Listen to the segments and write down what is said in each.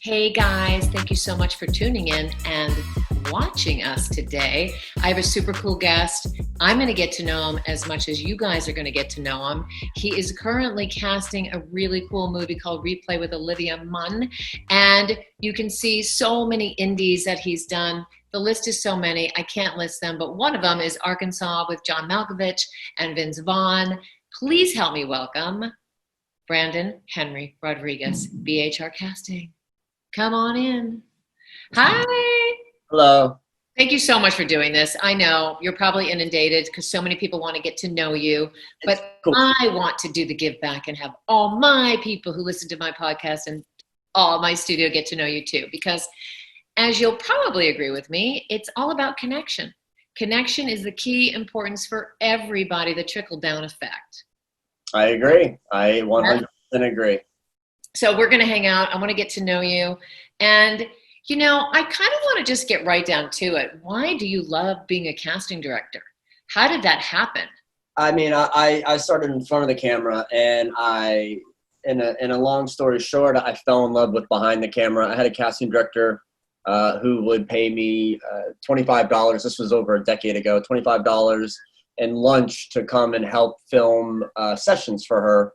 Hey guys, thank you so much for tuning in and watching us today. I have a super cool guest. I'm going to get to know him as much as you guys are going to get to know him. He is currently casting a really cool movie called Replay with Olivia Munn, and you can see so many indies that he's done. The list is so many, I can't list them, but one of them is Arkansas with John Malkovich and Vince Vaughn. Please help me welcome Brandon Henry Rodriguez, BHR Casting. Come on in. Hi. Hello. Thank you so much for doing this. I know you're probably inundated because so many people want to get to know you, but Cool. I want to do the give back and have all my people who listen to my podcast and all my studio get to know you too, because as you'll probably agree with me, it's all about connection. Connection is the key importance for everybody, the trickle down effect. I agree. I 100% agree. So we're going to hang out. I want to get to know you. And, you know, I kind of want to just get right down to it. Why do you love being a casting director? How did that happen? I mean, I started in front of the camera, and in a long story short, I fell in love with behind the camera. I had a casting director who would pay me $25. This was over a decade ago, $25 and lunch to come and help film sessions for her.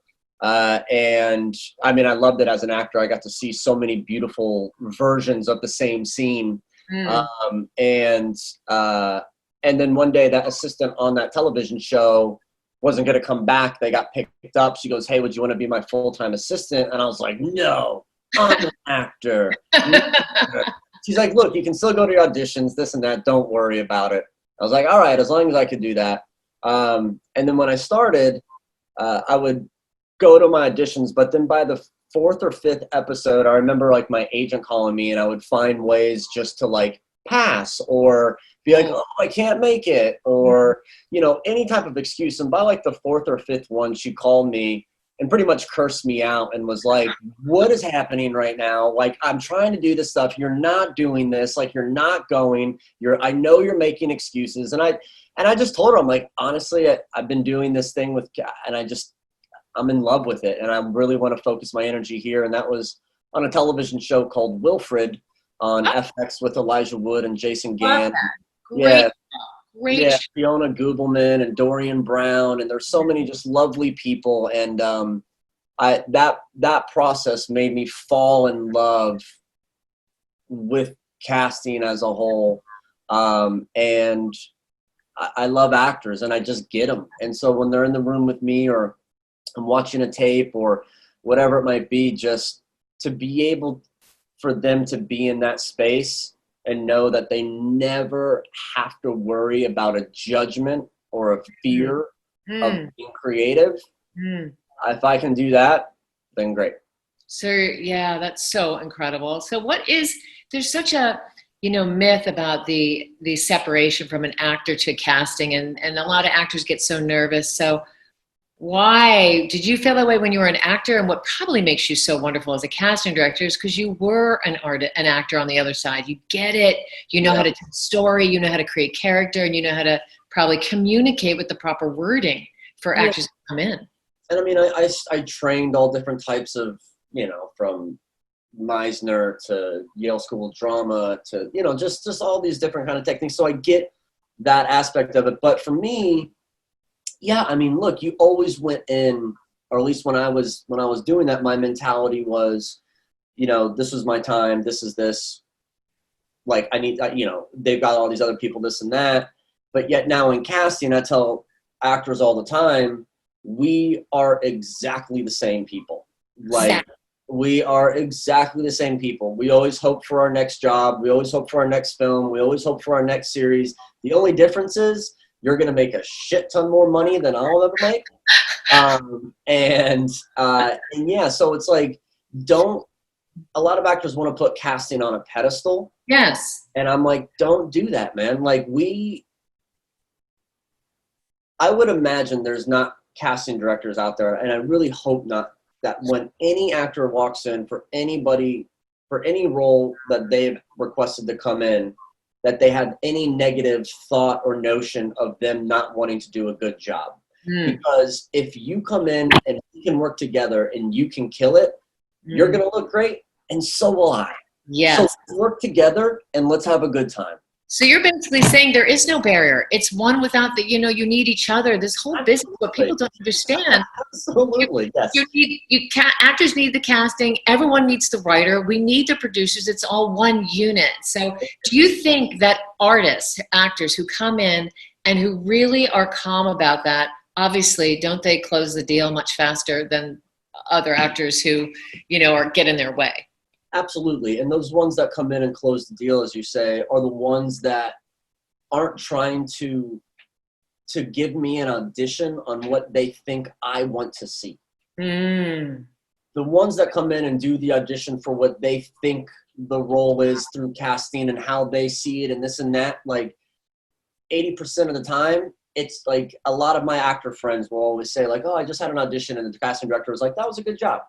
And I mean, I loved it as an actor. I got to see so many beautiful versions of the same scene. And then one day that assistant on that television show wasn't going to come back. They got picked up. She goes, "Hey, would you want to be my full-time assistant?" And I was like, "No, I'm an actor." She's like, "Look, you can still go to your auditions, this and that. Don't worry about it." I was like, "All right, as long as I could do that." And then when I started, I would go to my auditions, but then by the fourth or fifth episode, I remember like my agent calling me, and I would find ways just to like pass or be like, "Oh, I can't make it," or, you know, any type of excuse. And by like the fourth or fifth one, she called me and pretty much cursed me out and was like, "What is happening right now? Like, I'm trying to do this stuff. You're not doing this. Like, you're not going. I know you're making excuses." And I just told her, I'm like, honestly, I've been doing this thing and I'm in love with it, and I really want to focus my energy here. And that was on a television show called Wilfred on FX with Elijah Wood and Jason Gann. Great Yeah, Fiona Gubelman and Dorian Brown, and there's so many just lovely people. And that process made me fall in love with casting as a whole. And I love actors, and I just get them. And so when they're in the room with me, or I'm watching a tape or whatever it might be, just to be able for them to be in that space and know that they never have to worry about a judgment or a fear of being creative. If I can do that, then great. So, yeah, that's so incredible. So there's such a, myth about the separation from an actor to casting, and a lot of actors get so nervous. So why did you feel that way when you were an actor? And what probably makes you so wonderful as a casting director is because you were an actor on the other side. You get it. You know how to tell a story. You know how to create character, and you know how to probably communicate with the proper wording for actors to come in. And I mean, I trained all different types of, from Meisner to Yale School of Drama to, just all these different kind of techniques. So I get that aspect of it. But for me, yeah, I mean, look, you always went in, or at least when I was doing that, my mentality was, this was my time. This is this. Like, I need, they've got all these other people, this and that. But yet now in casting, I tell actors all the time, we are exactly the same people. Like, we are exactly the same people. We always hope for our next job. We always hope for our next film. We always hope for our next series. The only difference is, you're going to make a shit ton more money than I'll ever make. And yeah, so it's like, a lot of actors want to put casting on a pedestal. Yes. And I'm like, don't do that, man. Like I would imagine there's not casting directors out there, and I really hope not, that when any actor walks in for anybody, for any role that they've requested to come in, that they have any negative thought or notion of them not wanting to do a good job. Because if you come in and we can work together and you can kill it, you're going to look great. and so will I. Yes. So let's work together and let's have a good time. So you're basically saying there is no barrier. It's one without the, you need each other. This whole business, what people don't understand. Absolutely, yes. Actors need the casting. Everyone needs the writer. We need the producers. It's all one unit. So do you think that artists, actors who come in and who really are calm about that, obviously, don't they close the deal much faster than other actors who, are get in their way? Absolutely. And those ones that come in and close the deal, as you say, are the ones that aren't trying to give me an audition on what they think I want to see. The ones that come in and do the audition for what they think the role is through casting and how they see it and this and that, like 80% of the time, it's like a lot of my actor friends will always say like, oh, I just had an audition and the casting director was like, that was a good job.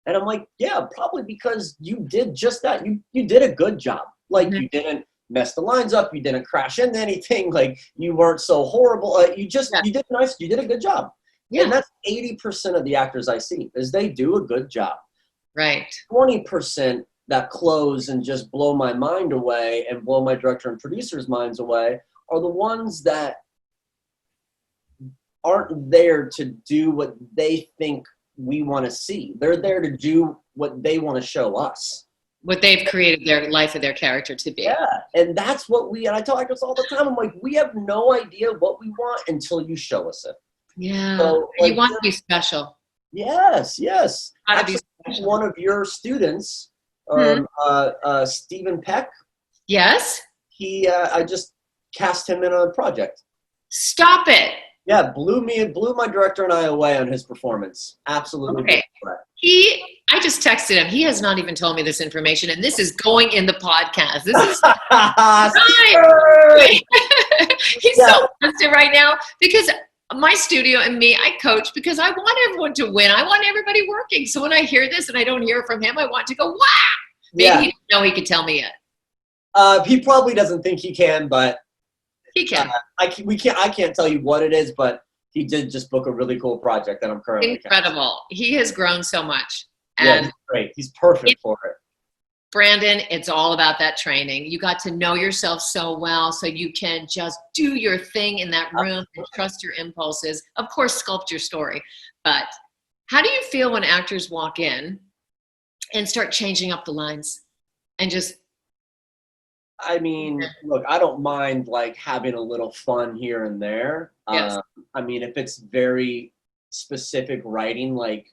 And I'm like, yeah, probably because you did just that. You did a good job. Like you didn't mess the lines up. You didn't crash into anything. Like you weren't so horrible. You did nice. You did a good job. Yeah. And that's 80% of the actors I see is they do a good job. Right. 20% that close and just blow my mind away and blow my director and producer's minds away are the ones that aren't there to do what they think we want to see. They're there to do what they want to show us. What they've created their life or their character to be. Yeah, and that's what and I tell actors all the time, I'm like, we have no idea what we want until you show us it. Yeah, so, you want to be special. Yes. Actually, one of your students, Stephen Peck. Yes. I just cast him in a project. Stop it. Yeah, blew my director and I away on his performance. Absolutely. Okay. I just texted him. He has not even told me this information, and this is going in the podcast. This is right. He's so frustrated right now because my studio and me, I coach because I want everyone to win. I want everybody working. So when I hear this and I don't hear from him, I want to go, wow. Maybe he didn't know he could tell me it. He probably doesn't think he can, but he can. I can't tell you what it is, but he did just book a really cool project that I'm currently incredible. He has grown so much. And he's great. He's perfect for it. Brandon, it's all about that training. You got to know yourself so well so you can just do your thing in that room and trust your impulses. Of course, sculpt your story. But how do you feel when actors walk in and start changing up the lines and just... I mean, look, I don't mind like having a little fun here and there. Yes. I mean, if it's very specific writing, like,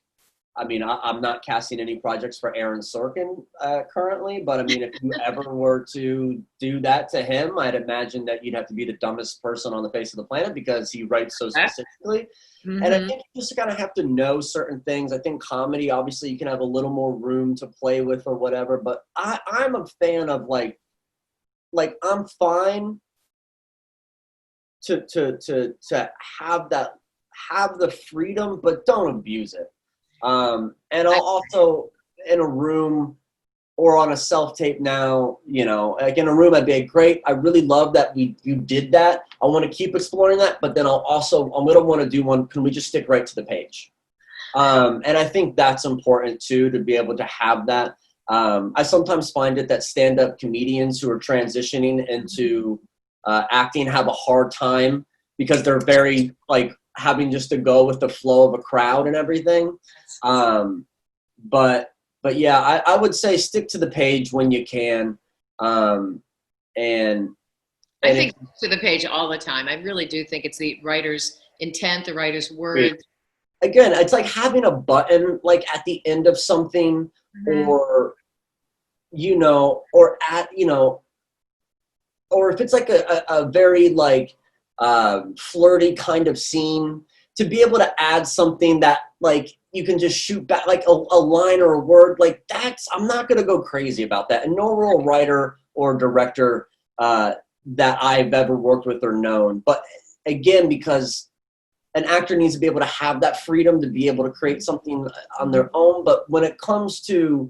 I mean, I'm not casting any projects for Aaron Sorkin currently, but I mean, if you ever were to do that to him, I'd imagine that you'd have to be the dumbest person on the face of the planet because he writes so specifically. Mm-hmm. And I think you just kind of have to know certain things. I think comedy, obviously, you can have a little more room to play with or whatever, but I'm a fan of like I'm fine to have the freedom, but don't abuse it. And I'll also in a room or on a self-tape now, like in a room, I'd be like, great. I really love that you did that. I want to keep exploring that, but then I'm going to want to do one. Can we just stick right to the page? And I think that's important too, to be able to have that. I sometimes find it that stand-up comedians who are transitioning into acting have a hard time because they're very like having just to go with the flow of a crowd and everything. But yeah, I would say stick to the page when you can. And I think to the page all the time. I really do think it's the writer's intent, the writer's words. Again, it's like having a button like at the end of something, or or if it's like a very like flirty kind of scene, to be able to add something that like you can just shoot back, like a line or a word, like I'm not going to go crazy about that. And no real writer or director that I've ever worked with or known. But again, because an actor needs to be able to have that freedom to be able to create something on their own. But when it comes to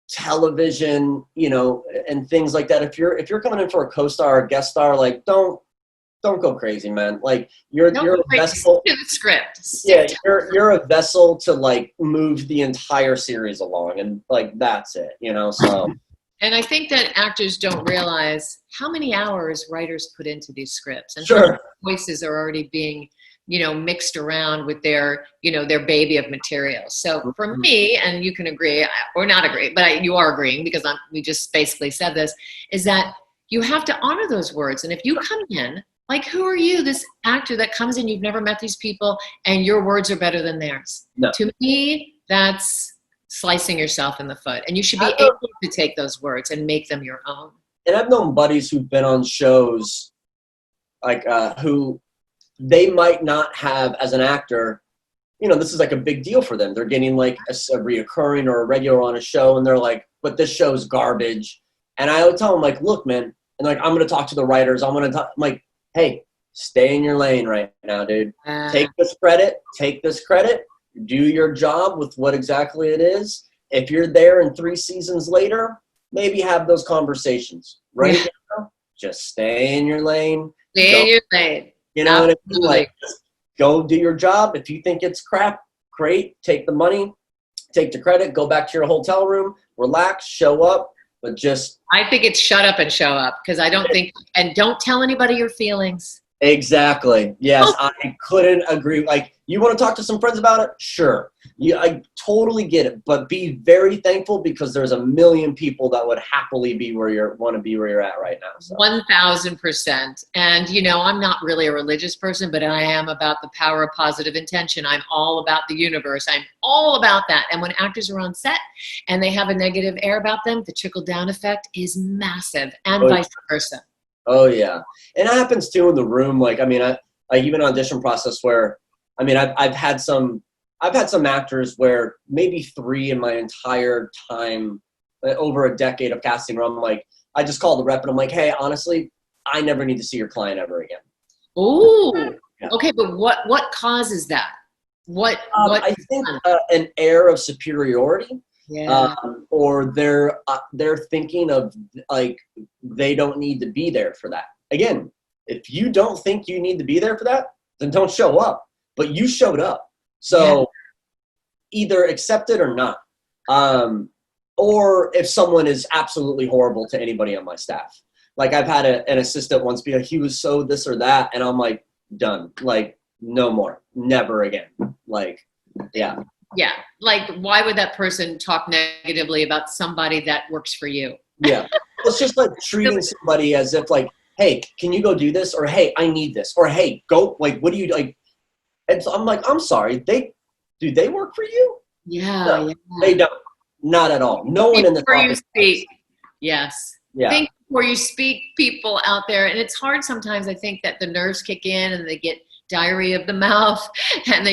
television, and things like that, if you're coming in for a co-star or a guest star, like don't don't go crazy, man. Like Don't you're go a crazy. vessel. Stick to the script. Yeah, Stick to you're a vessel to like move the entire series along, and like that's it, you know. So And I think that actors don't realize how many hours writers put into these scripts and how many sure, voices are already being, mixed around with their, their baby of material. So for me, and you can agree or not agree, but you are agreeing because we just basically said this, is that you have to honor those words. And if you come in, like, who are you, this actor that comes in, you've never met these people, and your words are better than theirs? no. To me, that's slicing yourself in the foot, and you should be I've known, able to take those words and make them your own. and I've known buddies who've been on shows like who they might not have as an actor. You know, this is like a big deal for them. They're getting like a reoccurring or a regular on a show, and they're like, "But this show's garbage." And I would tell them like, "Look, man," and like, I'm going to talk to the writers. I'm like, "Hey, stay in your lane right now, dude. Take this credit. Take this credit. Do your job with what exactly it is. If you're there and 3 seasons later, maybe have those conversations. Right now, just stay in your lane. Stay in your lane. You know what I mean? Absolutely. Like, go do your job. If you think it's crap, great. Take the money, take the credit, go back to your hotel room, relax, show up, but just I think it's shut up and show up, because I don't think, and don't tell anybody your feelings. exactly. Yes, I couldn't agree. Like, you want to talk to some friends about it? Sure. I totally get it, but be very thankful because there's a million people that would happily be where you want to be where you're at right now. So. 1000%. And, I'm not really a religious person, but I am about the power of positive intention. I'm all about the universe. I'm all about that. And when actors are on set and they have a negative air about them, the trickle down effect is massive, and vice versa. Oh yeah. And it happens too in the room. Like, I mean, I even audition process where, I mean, I've had some actors where maybe 3 in my entire time, over a decade of casting, where I'm like, I just call the rep and I'm like, hey, honestly, I never need to see your client ever again. Ooh. Yeah. Okay, but what causes that? What I think an air of superiority. Yeah. Or they're thinking of like they don't need to be there for that. Again, if you don't think you need to be there for that, then don't show up. But you showed up, so either accept it or not. Or if someone is absolutely horrible to anybody on my staff, like I've had an assistant once be like, he was so this or that, and I'm like, done. Like, no more, never again. Like, yeah. Yeah, like, why would that person talk negatively about somebody that works for you? Yeah, it's just like treating somebody as if like, hey, can you go do this? Or hey, I need this. Or hey, go, like, what do you like? And so I'm like, I'm sorry, do they work for you? Yeah, No, yeah. they don't. Not at all. No one in the Before you office speak. Yes. Yeah. Think before you speak, people out there. And it's hard sometimes, I think, that the nerves kick in and they get diarrhea of the mouth and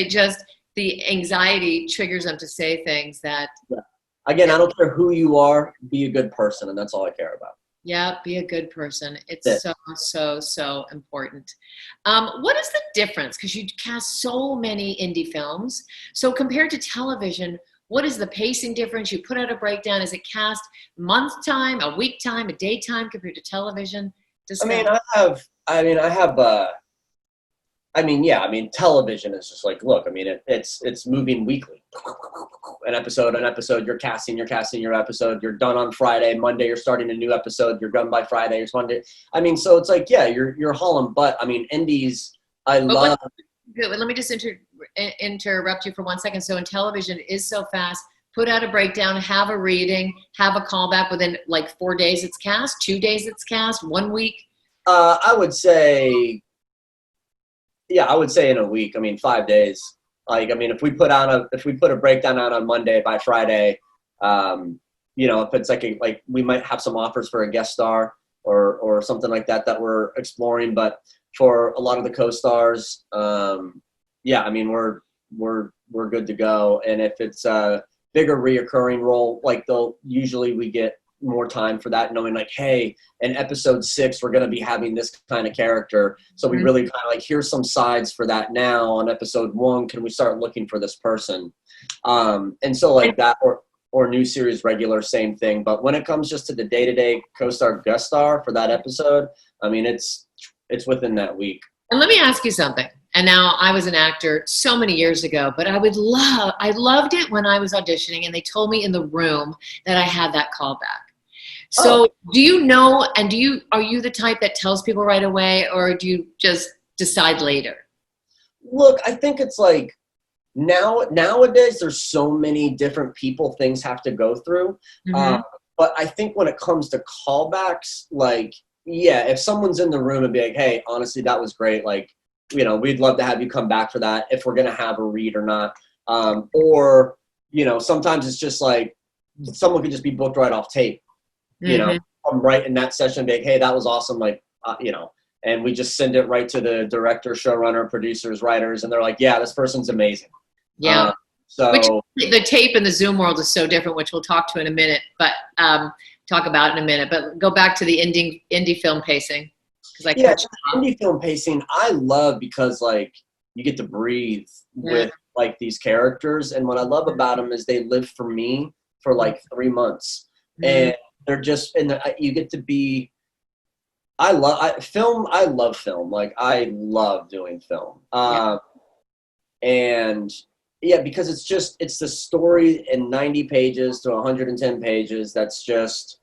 the anxiety triggers them to say things that. Yeah. Again, I don't care who you are, be a good person, and that's all I care about. Yeah, be a good person. It's so important. What is the difference? Because you cast so many indie films. So compared to television, what is the pacing difference? You put out a breakdown. Is it cast month time, a week time, a day time compared to television? Television is just like, look, I mean, it's moving weekly. An episode, you're casting your episode, you're done on Friday, Monday, you're starting a new episode, you're done by Friday, it's Monday. I mean, so it's like, yeah, you're hauling butt. I mean, indies, love. Good. Let me just interrupt you for 1 second. So in television, it is so fast. Put out a breakdown, have a reading, have a callback within like 4 days it's cast, 2 days it's cast, 1 week. I would say in a week. I mean, 5 days. Like, I mean, if we put a breakdown out on Monday, by Friday, if it's like we might have some offers for a guest star or something like that we're exploring. But for a lot of the co-stars, I mean, we're good to go. And if it's a bigger reoccurring role, like we get more time for that, knowing like, hey, in episode 6 we're going to be having this kind of character, so we really kind of like, here's some sides for that. Now on episode 1, can we start looking for this person? And so like that, or new series regular, same thing. But when it comes just to the day-to-day co-star guest star for that episode, I mean, it's it's within that week. And let me ask you something. And now I was an actor so many years ago, but I loved it when I was auditioning and they told me in the room that I had that callback. So do you know, and are you the type that tells people right away, or do you just decide later? Look, I think it's like nowadays there's so many different people things have to go through. But I think when it comes to callbacks, like, yeah, if someone's in the room and be like, hey, honestly, that was great. Like, you know, we'd love to have you come back for that if we're going to have a read or not. Or, you know, sometimes it's just like someone could just be booked right off tape, you know, I'm right in that session, be like, hey, that was awesome. Like, you know, and we just send it right to the director, showrunner, producers, writers. And they're like, yeah, this person's amazing. Yeah. So the tape in the Zoom world is so different, which we'll talk to in a minute, but talk about in a minute. But go back to the indie film pacing. Yeah, indie film pacing I love because like you get to breathe with like these characters, and what I love about them is they live for me for like 3 months, and they're just you get to be. I love film. Like I love doing film, and yeah, because it's the story in 90 pages to 110 pages. That's just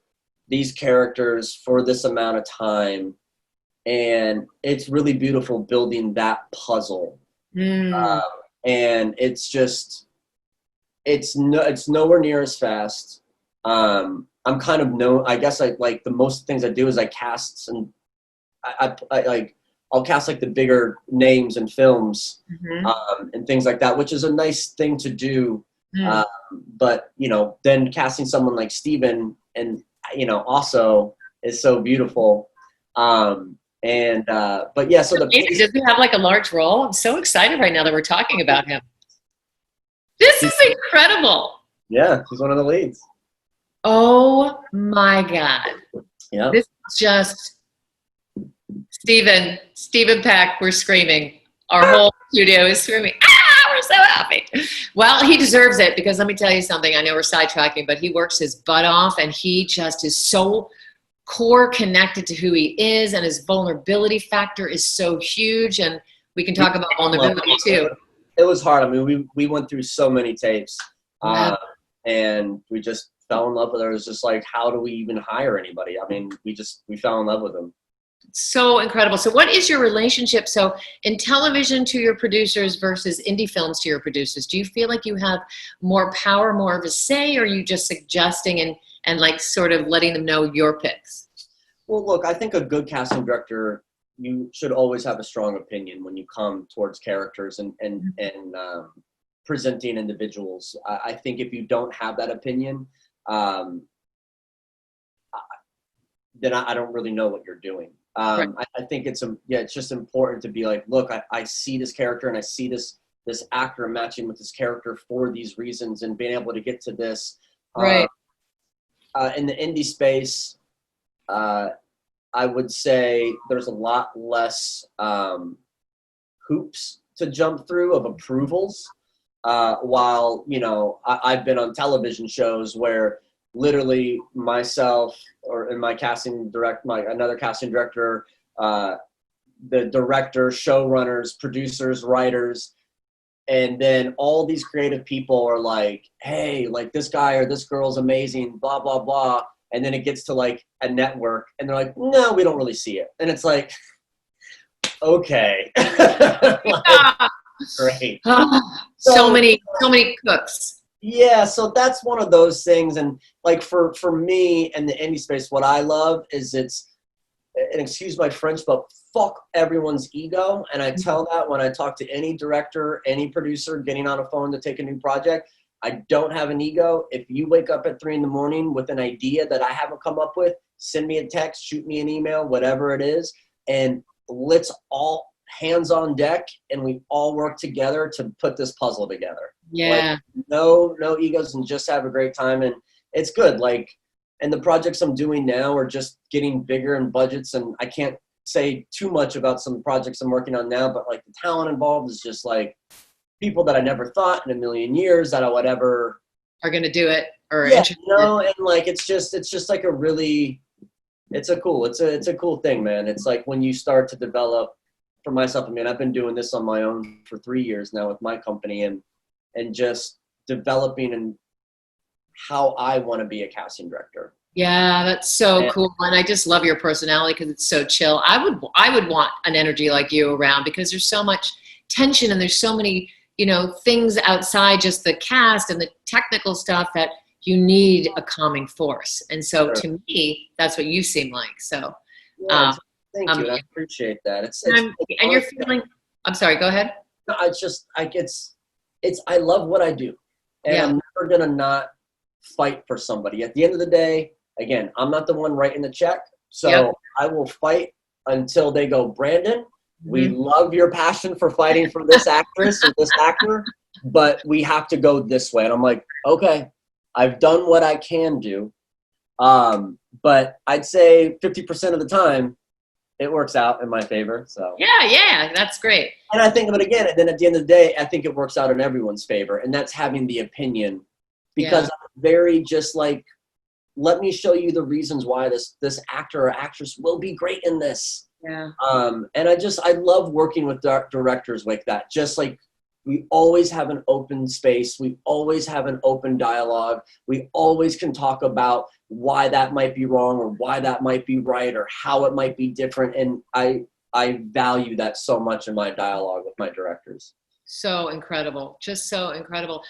these characters for this amount of time. And it's really beautiful building that puzzle. And it's just, it's nowhere near as fast. I'm kind of I guess I like the most things I do is I cast, and I'll cast like the bigger names in films, and things like that, which is a nice thing to do. But, you know, then casting someone like Steven and, you know, also is so beautiful. But yeah, so does he have like a large role? I'm so excited right now that we're talking about him. This is incredible. Yeah, he's one of the leads. Oh my God. Yeah. This is just Stephen Peck, we're screaming. Our whole studio is screaming. We're so happy. Well, he deserves it, because let me tell you something. I know we're sidetracking, but he works his butt off, and he just is so core connected to who he is, and his vulnerability factor is so huge. And we can talk about vulnerability too. It was hard. I mean, we went through so many tapes, and we just fell in love with her. It was just like, how do we even hire anybody? I mean, we fell in love with him. So incredible. So what is your relationship? So in television to your producers versus indie films to your producers, do you feel like you have more power, more of a say, or are you just suggesting and like sort of letting them know your picks? Well, look, I think a good casting director, you should always have a strong opinion when you come towards characters and presenting individuals. I think if you don't have that opinion, then I don't really know what you're doing. I think it's just important to be like, look, I see this character and I see this actor matching with this character for these reasons, and being able to get to this. Right. In the indie space, I would say there's a lot less hoops to jump through of approvals. While, you know, I've been on television shows where literally myself and my another casting director, the director, showrunners, producers, writers, and then all these creative people are like, hey, like this guy or this girl's amazing, blah, blah, blah. And then it gets to like a network and they're like, no, we don't really see it. And it's like, okay. Like, great. So many cooks. Yeah, so that's one of those things. And like for me in the indie space, what I love is and excuse my French, but fuck everyone's ego. And I tell that when I talk to any director, any producer getting on a phone to take a new project. I don't have an ego. If you wake up at 3 a.m. with an idea that I haven't come up with, send me a text, shoot me an email, whatever it is, and let's all hands on deck, and we all work together to put this puzzle together. Yeah. Like, no egos, and just have a great time. And it's good. Like, and the projects I'm doing now are just getting bigger in budgets, and I can't say too much about some projects I'm working on now, but like the talent involved is just like people that I never thought in a million years that I would ever are going to do it. Or and like it's just like a really it's a cool thing, man. It's like when you start to develop, for myself, I mean, I've been doing this on my own for 3 years now with my company, and just developing and how I want to be a casting director. Yeah, that's so cool. And I just love your personality because it's so chill. I would want an energy like you around because there's so much tension and there's so many, things outside just the cast and the technical stuff that you need a calming force. And so to me, that's what you seem like. So thank you. I appreciate that. And you're feeling, I'm sorry, go ahead. No, I love what I do. And I'm never going to not fight for somebody. At the end of the day, again, I'm not the one writing the check. So I will fight until they go, Brandon, we love your passion for fighting for this actress or this actor, but we have to go this way. And I'm like, okay, I've done what I can do. But I'd say 50% of the time, it works out in my favor. So yeah, that's great. And I think of it again, and then at the end of the day, I think it works out in everyone's favor, and that's having the opinion, because I'm very just like, let me show you the reasons why this actor or actress will be great in this. Yeah. And I love working with directors like that. Just like we always have an open space, we always have an open dialogue, we always can talk about why that might be wrong or why that might be right or how it might be different. And I value that so much in my dialogue with my directors. So incredible. Just so incredible.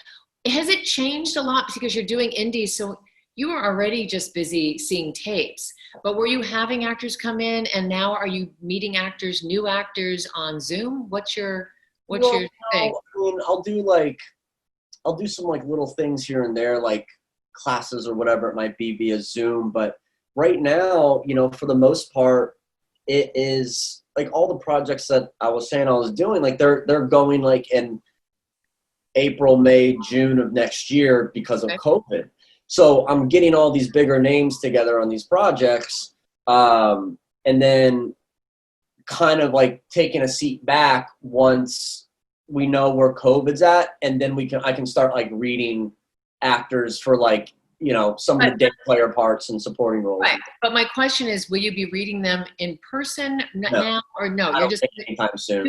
Has it changed a lot because you're doing indies? So you were already just busy seeing tapes, but were you having actors come in and now are you meeting actors, new actors on Zoom? What's your thing? I mean, I'll do some like little things here and there, like classes or whatever it might be via Zoom. But right now, for the most part, it is like all the projects that I was saying I was doing, like they're going like in April, May, June of next year because of COVID. So I'm getting all these bigger names together on these projects. And then kind of like taking a seat back once we know where COVID's at. And then I can start like reading actors for like, some of the day player parts and supporting roles. Right. But my question is, will you be reading them in person now or no? You're just anytime soon.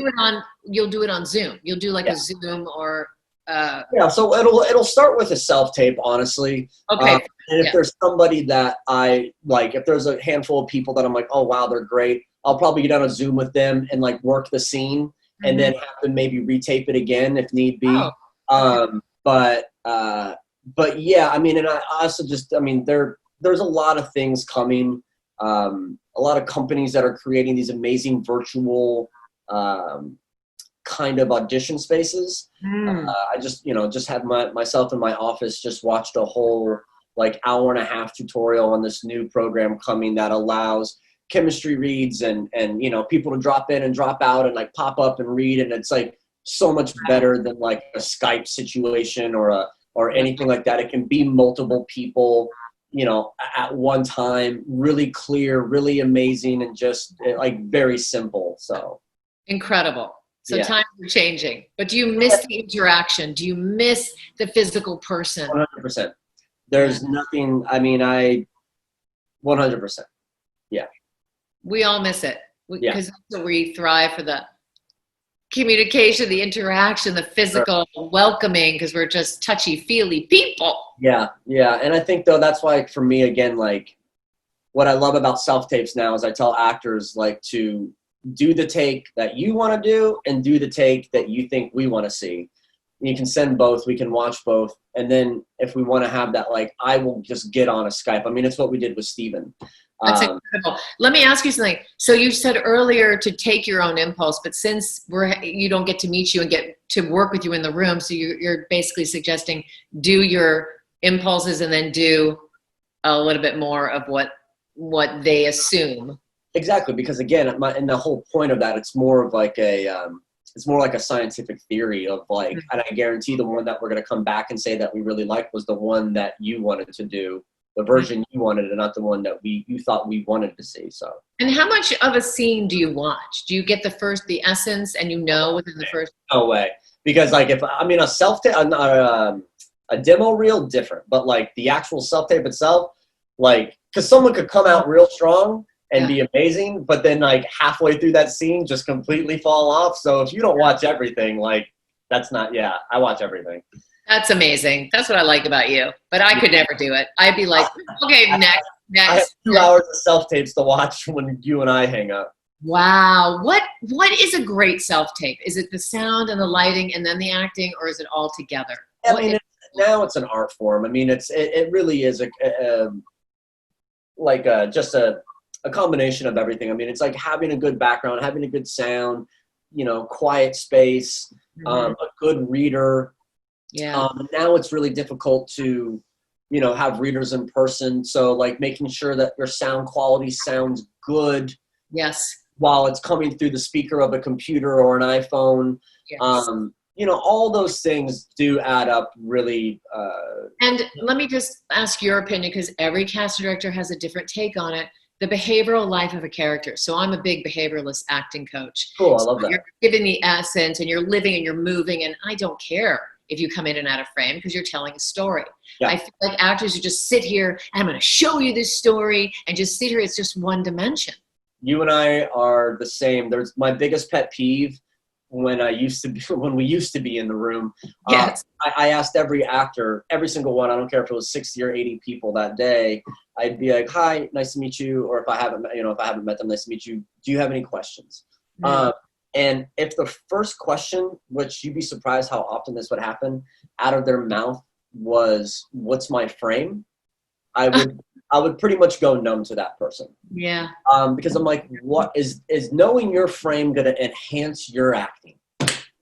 You'll do it on Zoom. You'll do like a Zoom or so it'll start with a self-tape, honestly. Okay. And if there's somebody that I like, if there's a handful of people that I'm like, oh wow, they're great, I'll probably get on a Zoom with them and like work the scene and then have to maybe retape it again if need be. But yeah, I mean, and I also there's a lot of things coming. A lot of companies that are creating these amazing virtual kind of audition spaces. I just had myself in my office just watched a whole like hour and a half tutorial on this new program coming that allows chemistry reads and people to drop in and drop out and like pop up and read, and it's like so much better than like a Skype situation or anything like that. It can be multiple people, at one time, really clear, really amazing, and just like very simple. So incredible. So times are changing, but do you miss the interaction? Do you miss the physical person? 100%. There's nothing, 100%. Yeah. We all miss it because we thrive for the communication, the interaction, the physical welcoming, because we're just touchy-feely people. Yeah. And I think, though, that's why, for me, again, like, what I love about self-tapes now is I tell actors, like, to do the take that you want to do and do the take that you think we want to see. You can send both. We can watch both. And then if we want to have that, like, I will just get on a Skype. I mean, it's what we did with Steven. That's incredible. Let me ask you something. So you said earlier to take your own impulse, but since you don't get to meet you and get to work with you in the room, so you're basically suggesting do your impulses and then do a little bit more of what they assume. Exactly, because again, and the whole point of that, it's more of like it's more like a scientific theory of like, and I guarantee the one that we're going to come back and say that we really liked was the one that you wanted to do, the version you wanted, and not the one that you thought we wanted to see. So. And how much of a scene do you watch? Do you get the essence, and within the first? No way, because like a self-tape, a demo reel, different, but like the actual self-tape itself, like, because someone could come out real strong and be amazing, but then like halfway through that scene just completely fall off. So if you don't watch everything, like that's not, I watch everything. That's amazing. That's what I like about you. But I could never do it. I'd be like, okay, next. I have 2 hours of self-tapes to watch when you and I hang up. Wow. What is a great self-tape? Is it the sound and the lighting and then the acting, or is it all together? I mean, now it's an art form. I mean, it really is just a combination of everything. I mean, it's like having a good background, having a good sound, quiet space, a good reader. Yeah. Now it's really difficult to, have readers in person. So like making sure that your sound quality sounds good. Yes. While it's coming through the speaker of a computer or an iPhone. Yes. All those things do add up really. And let me just ask your opinion, because every casting director has a different take on it. The behavioral life of a character. So I'm a big behavioralist acting coach. Cool, I love that. You're giving the essence and you're living and you're moving, and I don't care if you come in and out of frame because you're telling a story. Yeah. I feel like actors who just sit here and I'm going to show you this story and just sit here, it's just one dimension. You and I are the same. There's my biggest pet peeve when we used to be in the room. Yes. I asked every actor, every single one, I don't care if it was 60 or 80 people that day, I'd be like, hi, nice to meet you. Or if I haven't met them, nice to meet you. Do you have any questions? Mm-hmm. And if the first question, which you'd be surprised how often this would happen, out of their mouth was, what's my frame? I would pretty much go numb to that person. Yeah. Because I'm like, what is knowing your frame going to enhance your acting?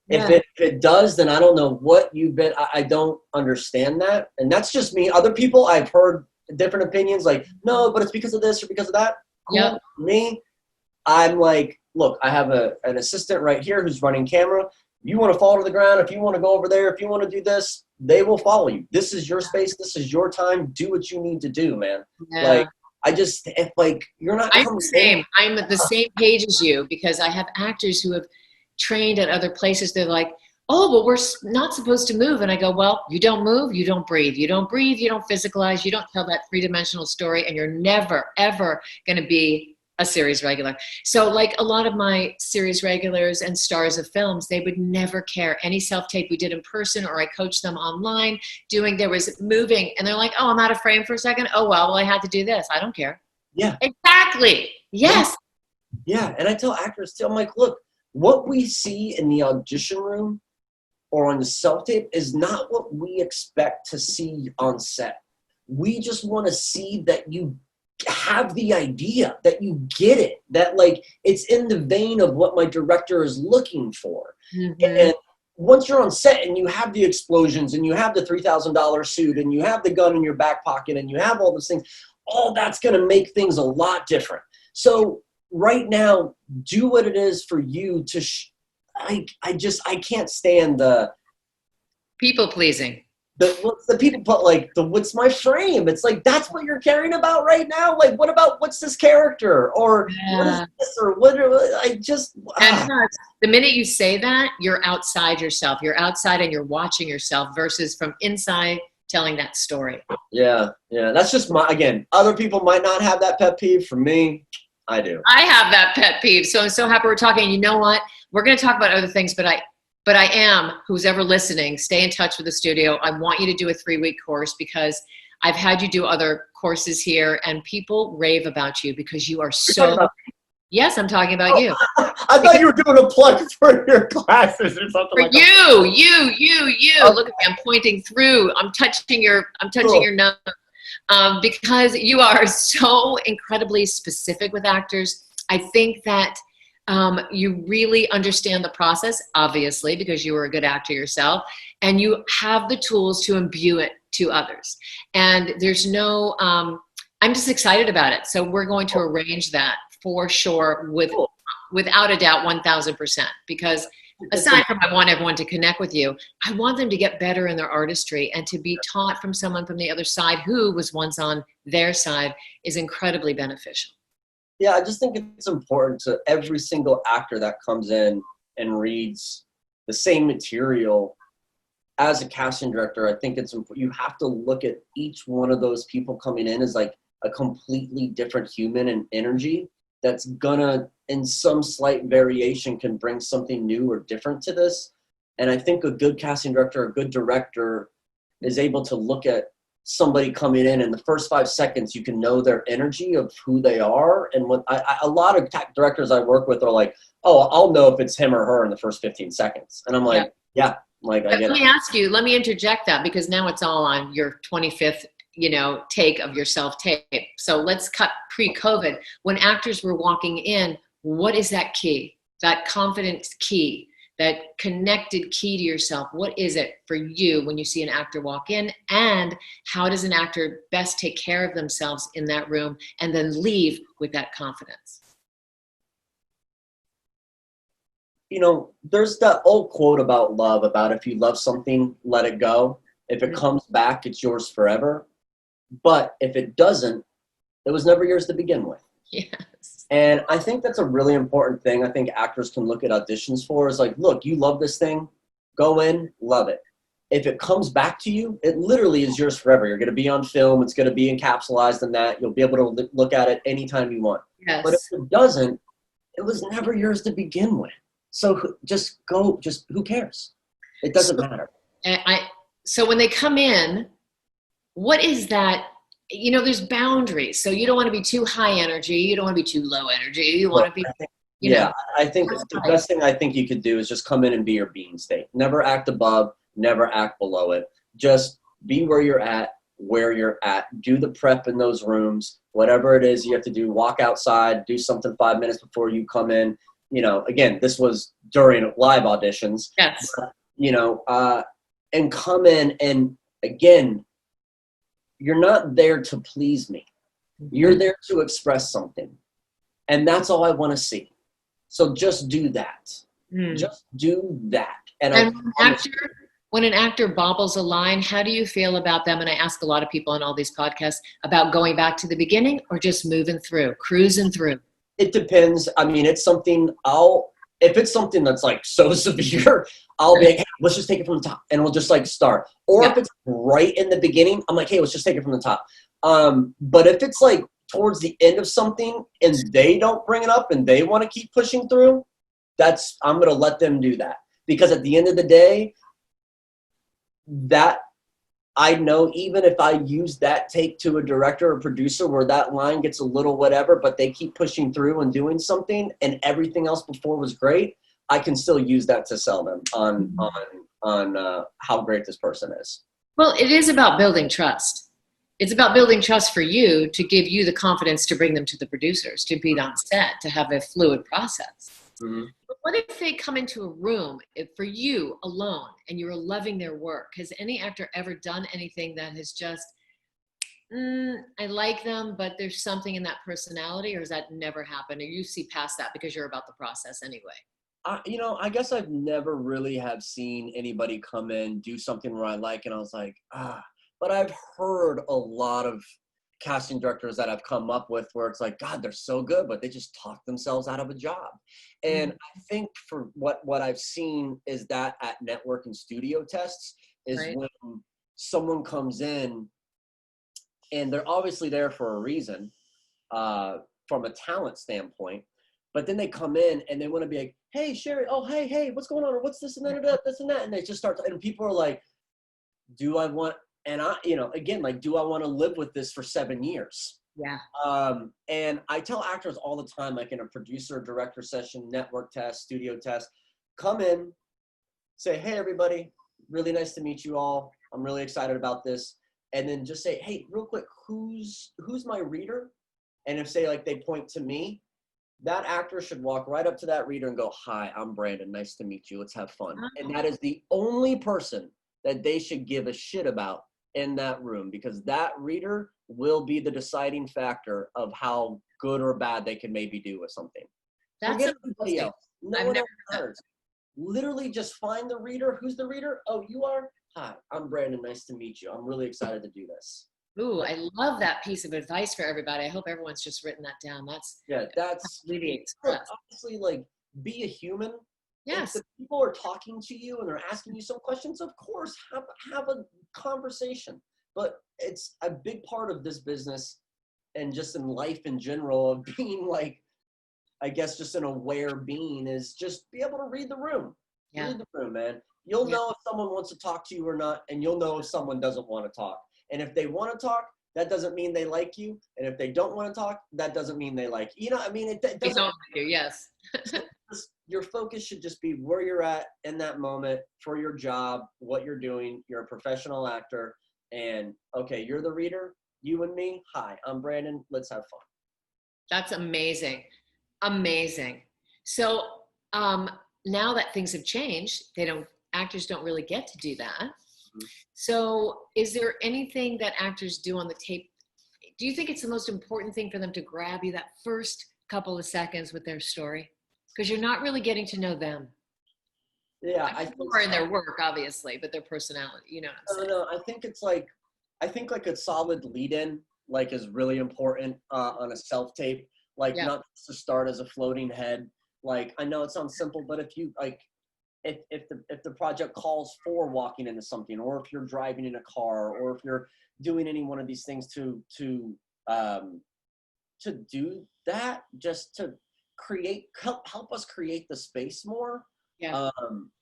Yeah. If it does, then I don't know what you've been. I don't understand that. And that's just me. Other people, I've heard different opinions like, no, but it's because of this or because of that. Cool. Yep. Me, I'm like, look, I have an assistant right here who's running camera. You want to fall to the ground. If you want to go over there, if you want to do this, they will follow you. This is your space. This is your time. Do what you need to do, man. Yeah. Like, you're not. I'm the same. I'm at the same page as you, because I have actors who have trained at other places. They're like, oh, but we're not supposed to move. And I go, well, you don't move, you don't breathe. You don't breathe, you don't physicalize, you don't tell that three-dimensional story, and you're never, ever going to be a series regular. So like a lot of my series regulars and stars of films, they would never care. Any self-tape we did in person, or I coached them online there was moving, and they're like, oh, I'm out of frame for a second. Oh, well, I had to do this. I don't care. Yeah. Exactly. Yes. Yeah. And I tell actors too, I'm like, look, what we see in the audition room or on the self-tape is not what we expect to see on set. We just want to see that you have the idea, that you get it, that like it's in the vein of what my director is looking for. Mm-hmm. And once you're on set and you have the explosions and you have the $3,000 suit and you have the gun in your back pocket and you have all those things, all that's going to make things a lot different. So right now, do what it is for you to I can't stand the people pleasing. The people put like what's my frame? It's like, that's what you're caring about right now. Like, what about what's this character, or what is this, or what? The minute you say that, you're outside yourself. You're outside and you're watching yourself versus from inside telling that story. Yeah. That's just again. Other people might not have that pet peeve. For me, I do. I have that pet peeve. So I'm so happy we're talking. You know what? We're going to talk about other things, but I am, who's ever listening, stay in touch with the studio. I want you to do a 3-week course, because I've had you do other courses here and people rave about you because you are so. Yes, I'm talking about you. I thought you were doing a plug for your classes or something like that. You. Okay. Look at me. I'm pointing through. I'm touching your nose. Because you are so incredibly specific with actors. I think that you really understand the process, obviously, because you were a good actor yourself, and you have the tools to imbue it to others. And there's no, I'm just excited about it. So we're going to arrange that for sure, without a doubt, 1,000%, because aside from I want everyone to connect with you, I want them to get better in their artistry, and to be taught from someone from the other side who was once on their side is incredibly beneficial. Yeah, I just think it's important to every single actor that comes in and reads the same material. As a casting director, I think it's important. You have to look at each one of those people coming in as like a completely different human and energy that's gonna, in some slight variation, can bring something new or different to this. And I think a good casting director, a good director is able to look at somebody coming in the first 5 seconds, you can know their energy of who they are. And what a lot of directors I work with are like, oh, I'll know if it's him or her in the first 15 seconds. And I'm like, yeah, like I get it. Let me ask you, let me interject that, because now it's all on your 25th, take of your self-tape. So let's cut pre-COVID. When actors were walking in, what is that key? That confidence key, that connected key to yourself? What is it for you when you see an actor walk in? And how does an actor best take care of themselves in that room and then leave with that confidence? There's that old quote about love, about if you love something, let it go. If it comes back, it's yours forever. But if it doesn't, it was never yours to begin with. Yes. And I think that's a really important thing I think actors can look at auditions for, is like, look, you love this thing, go in, love it. If it comes back to you, it literally is yours forever. You're going to be on film. It's going to be encapsulated in that. You'll be able to look at it anytime you want. Yes. But if it doesn't, it was never yours to begin with. So just go, who cares? It doesn't matter. So when they come in, what is that? There's boundaries. So you don't want to be too high energy. You don't want to be too low energy. You want to be, I think the best thing I think you could do is just come in and be your being state. Never act above, never act below it. Just be where you're at. Do the prep in those rooms, whatever it is you have to do. Walk outside, do something 5 minutes before you come in. Again, this was during live auditions. Yes. And come in, and again, you're not there to please me. You're there to express something. And that's all I want to see. So just do that. Just do that. And when an actor bobbles a line, how do you feel about them? And I ask a lot of people on all these podcasts about going back to the beginning or just moving through, cruising through. It depends. I mean, it's something if it's something that's like so severe, I'll be like, hey, let's just take it from the top and we'll just like start. Or if it's right in the beginning, I'm like, hey, let's just take it from the top. But if it's like towards the end of something and they don't bring it up and they want to keep pushing through, I'm going to let them do that. Because at the end of the day, that I know, even if I use that take to a director or producer where that line gets a little whatever, but they keep pushing through and doing something and everything else before was great, I can still use that to sell them on how great this person is. Well, it is about building trust. It's about building trust for you to give you the confidence to bring them to the producers, to be on set, to have a fluid process. Mm-hmm. But what if they come into a room for you alone and you're loving their work? Has any actor ever done anything that has just, I like them, but there's something in that personality, or has that never happened? Or you see past that because you're about the process anyway? I guess I've never really have seen anybody come in, do something where I like, and I was like, but I've heard a lot of casting directors that I've come up with where it's like, God, they're so good, but they just talk themselves out of a job. And I think for what I've seen is that at network and studio tests is when someone comes in and they're obviously there for a reason, from a talent standpoint, but then they come in and they want to be like, hey, Shari, oh, hey, what's going on? Or what's this and that, this and that. And they just start, and people are like, do I want, and again, like, do I want to live with this for 7 years? Yeah. And I tell actors all the time, like in a producer, director session, network test, studio test, come in, say, hey, everybody, really nice to meet you all. I'm really excited about this. And then just say, hey, real quick, who's my reader? And if say like they point to me, that actor should walk right up to that reader and go, hi, I'm Brandon. Nice to meet you. Let's have fun. Oh. And that is the only person that they should give a shit about in that room, because that reader will be the deciding factor of how good or bad they can maybe do with something. Forget everybody else. No one else matters. Literally just find the reader. Who's the reader? Oh, you are? Hi, I'm Brandon. Nice to meet you. I'm really excited to do this. Ooh, I love that piece of advice for everybody. I hope everyone's just written that down. That's really expressed. Honestly, like, be a human. Yes. If the people are talking to you and they're asking you some questions, of course, have a conversation. But it's a big part of this business and just in life in general of being like, I guess just an aware being is just be able to read the room. Yeah. Read the room, man. You'll Yeah. know if someone wants to talk to you or not, and you'll know if someone doesn't want to talk. And if they want to talk, that doesn't mean they like you. And if they don't want to talk, that doesn't mean they like you. You know, I mean, it They doesn't. don't like you, yes. Your focus should just be where you're at in that moment for your job, what you're doing. You're a professional actor, and okay, you're the reader. You and me. Hi, I'm Brandon. Let's have fun. That's amazing. Amazing. So now that things have changed, actors don't really get to do that. Mm-hmm. So is there anything that actors do on the tape? Do you think it's the most important thing for them to grab you that first couple of seconds with their story? Because you're not really getting to know them. Yeah, I think more in their work, obviously, but their personality, you know what I'm saying? No, I think like a solid lead-in like is really important on a self-tape. Like not just to start as a floating head. Like I know it sounds simple, but if you like, if the project calls for walking into something, or if you're driving in a car, or if you're doing any one of these things to do that, just to help us create the space more. Yeah.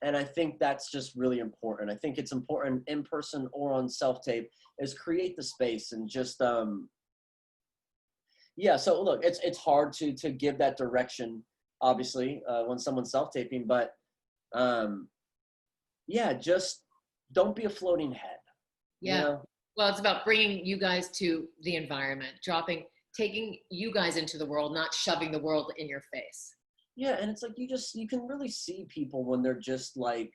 And I think that's just really important. I think it's important in person or on self-tape is create the space and just yeah. So look, it's hard to give that direction, obviously, when someone's self-taping, but yeah, just don't be a floating head. Yeah. You know? Well, it's about bringing you guys to the environment, taking you guys into the world, not shoving the world in your face. Yeah, and it's like you can really see people when they're just like,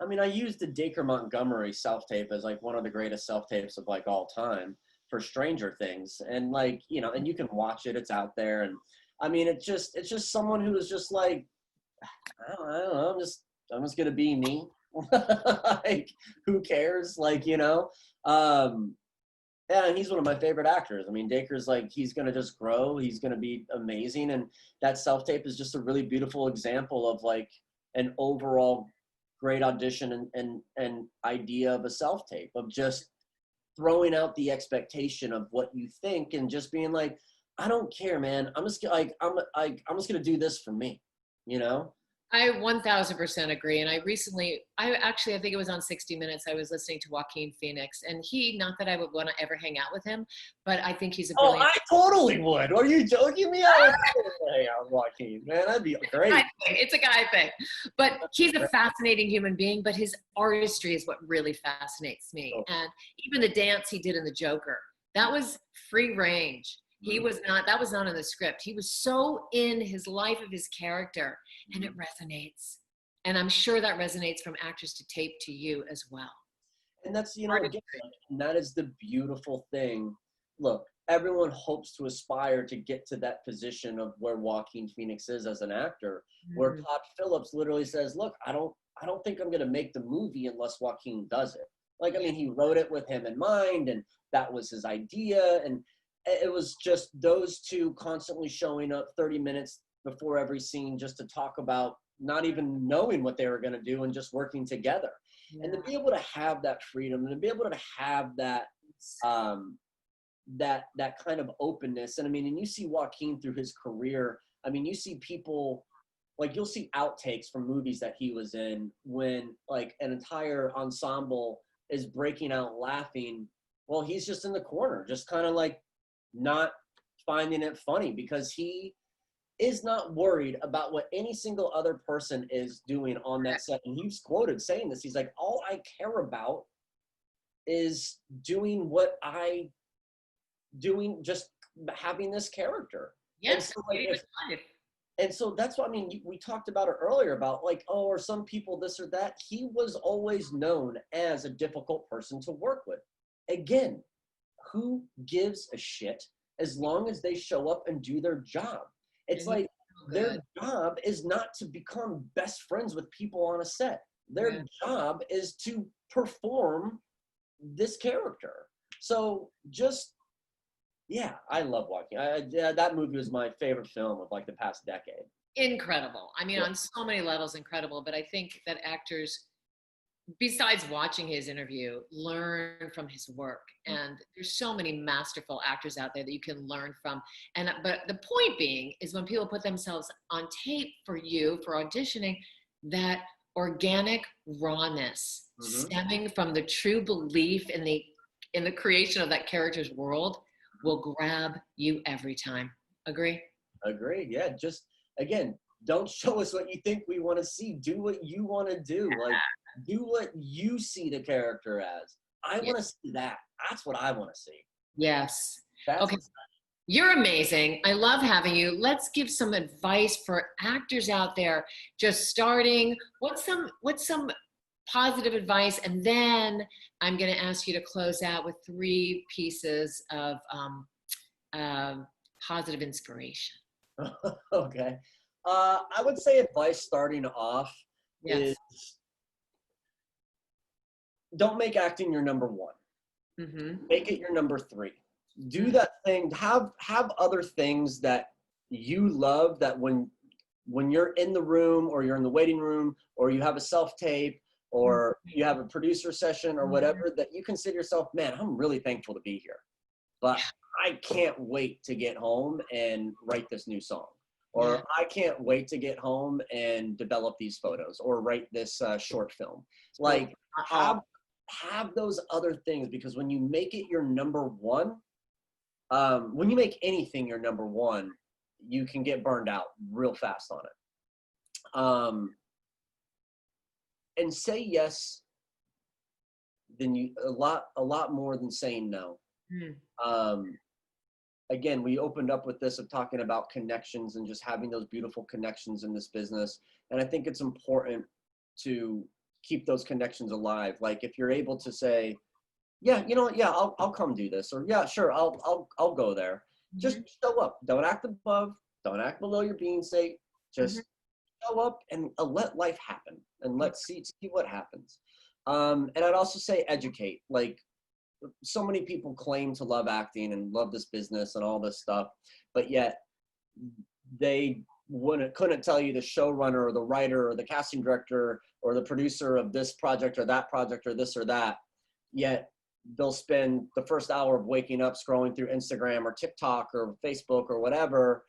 I mean, I used the Dacre Montgomery self-tape as like one of the greatest self-tapes of like all time for Stranger Things. And like, you know, and you can watch it, it's out there. And I mean, it's just someone who is just like, I don't know, I'm just gonna be me. Like, who cares? Like, you know? Yeah, and he's one of my favorite actors. I mean, Dacre's like, he's going to just grow. He's going to be amazing. And that self-tape is just a really beautiful example of like an overall great audition and idea of a self-tape, of just throwing out the expectation of what you think and just being like, I don't care, man. I'm just like, I'm just going to do this for me, you know? I 1000% agree. And I think it was on 60 Minutes. I was listening to Joaquin Phoenix, and not that I would want to ever hang out with him, but I think he's a brilliant. Oh, I totally would. Are you joking me? I would totally hang out with Joaquin, man. That'd be great. It's a guy thing. But he's a fascinating human being, but his artistry is what really fascinates me. Oh. And even the dance he did in The Joker, that was free range. That was not in the script. He was so in his life of his character, and it resonates. And I'm sure that resonates from actors to tape to you as well. And that's, you know, again, and that is the beautiful thing. Look, everyone hopes to aspire to get to that position of where Joaquin Phoenix is as an actor, where Todd Phillips literally says, look, I don't think I'm going to make the movie unless Joaquin does it. Like, I mean, he wrote it with him in mind, and that was his idea. And it was just those two constantly showing up 30 minutes before every scene just to talk about not even knowing what they were going to do and just working together. Yeah. And to be able to have that freedom and to be able to have that that kind of openness. And I mean, and you see Joaquin through his career. I mean, you see people, like, you'll see outtakes from movies that he was in when like an entire ensemble is breaking out laughing. Well, he's just in the corner, just kind of like not finding it funny, because he is not worried about what any single other person is doing on that set. And he's quoted saying this. He's like, all I care about is doing just having this character. Yes. And so that's what I mean. We talked about it earlier about like, oh, are some people this or that? He was always known as a difficult person to work with. Again, who gives a shit as long as they show up and do their job? It's like their job is not to become best friends with people on a set. Their job is to perform this character. So just, yeah, I love Joaquin. That movie was my favorite film of like the past decade. Incredible. I mean, on so many levels, incredible. But I think that actors besides watching his interview, learn from his work. And there's so many masterful actors out there that you can learn from. But the point being is when people put themselves on tape for you for auditioning, that organic rawness stemming from the true belief in the creation of that character's world will grab you every time. Agree? Agree. Yeah. Just again, don't show us what you think we want to see. Do what you want to do. Like, do what you see the character as. I want to see that. That's what I want to see. Yes. That's okay. You're amazing. I love having you. Let's give some advice for actors out there just starting. What's some positive advice? And then I'm going to ask you to close out with 3 pieces of positive inspiration. Okay. I would say advice starting off is don't make acting your number 1. Make it your number 3. Do that thing. Have other things that you love, that when you're in the room or you're in the waiting room or you have a self-tape or you have a producer session or whatever, that you consider yourself, man, I'm really thankful to be here. But I can't wait to get home and write this new song. Or I can't wait to get home and develop these photos or write this short film. Like, have those other things, because when you make it your number 1, when you make anything your number 1, you can get burned out real fast on it. And say yes, then a lot more than saying no. Again, we opened up with this of talking about connections and just having those beautiful connections in this business. And I think it's important to keep those connections alive. Like, if you're able to say, yeah, you know what? Yeah, I'll come do this, or yeah, sure, I'll go there. Just show up. Don't act above. Don't act below your being state. Just show up and let life happen, and let's see what happens. And I'd also say educate. Like, so many people claim to love acting and love this business and all this stuff, but yet they couldn't tell you the showrunner or the writer or the casting director or the producer of this project or that project or this or that. Yet they'll spend the first hour of waking up scrolling through Instagram or TikTok or Facebook or whatever.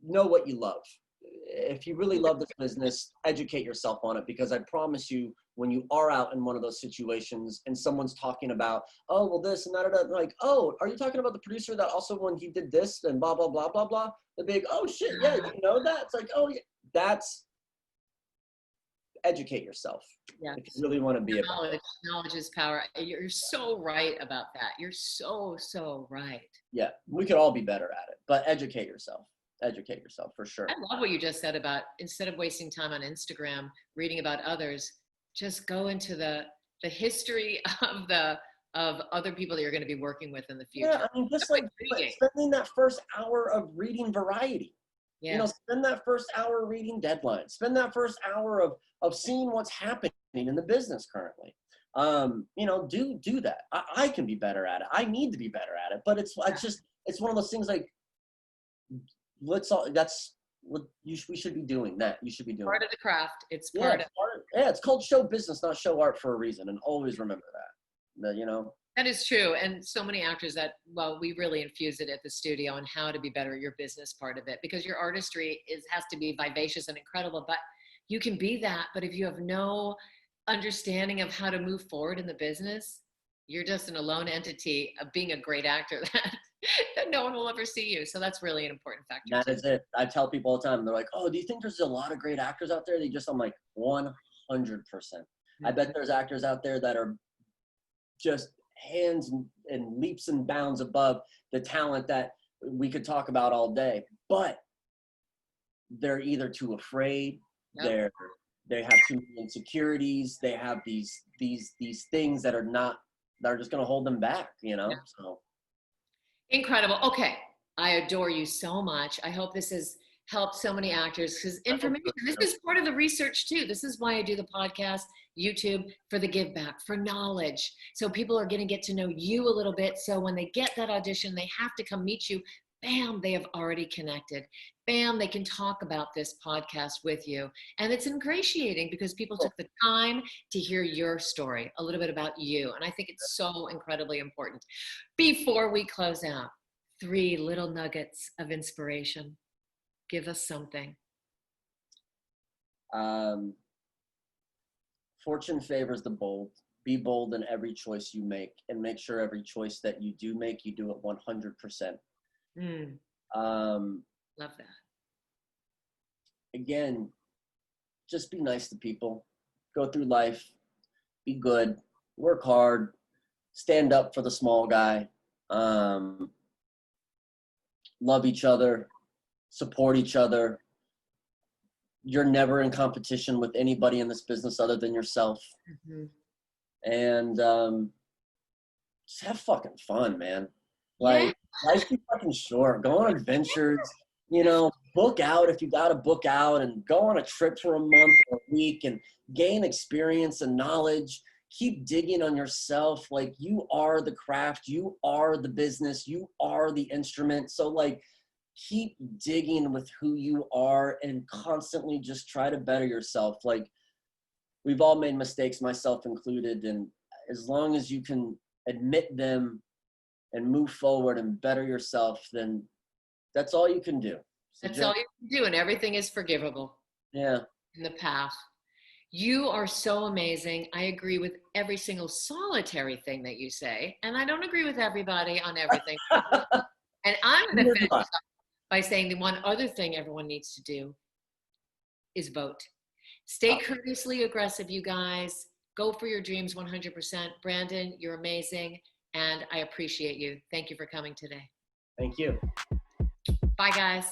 Know what you love. If you really love this business, educate yourself on it, because I promise you, when you are out in one of those situations and someone's talking about, oh, well, this and that, like, oh, are you talking about the producer that also, when he did this and blah, blah, blah, blah, blah, the big, oh shit, yeah, you know that? It's like, oh yeah, that's, educate yourself. If you really want to be knowledge is power. You're so right about that. You're so right. Yeah, we could all be better at it, but educate yourself for sure. I love what you just said about, instead of wasting time on Instagram reading about others, just go into the history of other people that you're going to be working with in the future. Yeah, I mean, just like spending that first hour of reading Variety. You know, spend that first hour reading Deadline. Spend that first hour of seeing what's happening in the business currently. You know, do that. I can be better at it. I need to be better at it. But it's one of those things, like, that's what we should be doing. That you should be doing part of the craft. It's part of it's called show business, not show art, for a reason. And always remember that. You know. That is true. And so many actors that, well, we really infuse it at the studio on how to be better at your business part of it, because your artistry has to be vivacious and incredible, but you can be that. But if you have no understanding of how to move forward in the business, you're just an alone entity of being a great actor that no one will ever see you. So that's really an important factor. That is it. I tell people all the time, they're like, oh, do you think there's a lot of great actors out there? I'm like, 100%. I bet there's actors out there that are just hands and leaps and bounds above the talent that we could talk about all day, but they're either too afraid, they have too many insecurities, they have these things that are just going to hold them back, you know. So incredible. Okay, I adore you so much. I hope this has helped so many actors, because information, this is part of the research too. This is why I do the podcast, YouTube, for the give back, for knowledge. So people are going to get to know you a little bit. So when they get that audition, they have to come meet you bam, they have already connected. Bam, they can talk about this podcast with you. And it's ingratiating because people took the time to hear your story, a little bit about you. And I think it's so incredibly important. Before we close out, 3 little nuggets of inspiration. Give us something. Fortune favors the bold. Be bold in every choice you make, and make sure every choice that you do make, you do it 100%. Love that. Again, just be nice to people. Go through life. Be good. Work hard. Stand up for the small guy. Love each other. Support each other. You're never in competition with anybody in this business other than yourself. And just have fucking fun, man. Like, life's fucking short. Go on adventures, you know, book out if you got to book out, and go on a trip for a month or a week and gain experience and knowledge. Keep digging on yourself. Like, you are the craft, you are the business, you are the instrument. So, like, keep digging with who you are and constantly just try to better yourself. Like, we've all made mistakes, myself included, and as long as you can admit them and move forward and better yourself, then that's all you can do. So that's all you can do, and everything is forgivable. Yeah. In the path. You are so amazing. I agree with every single solitary thing that you say, and I don't agree with everybody on everything. And I'm going to finish up by saying the one other thing everyone needs to do is vote. Stay courteously aggressive, you guys. Go for your dreams 100%. Brandon, you're amazing, and I appreciate you. Thank you for coming today. Thank you. Bye, guys.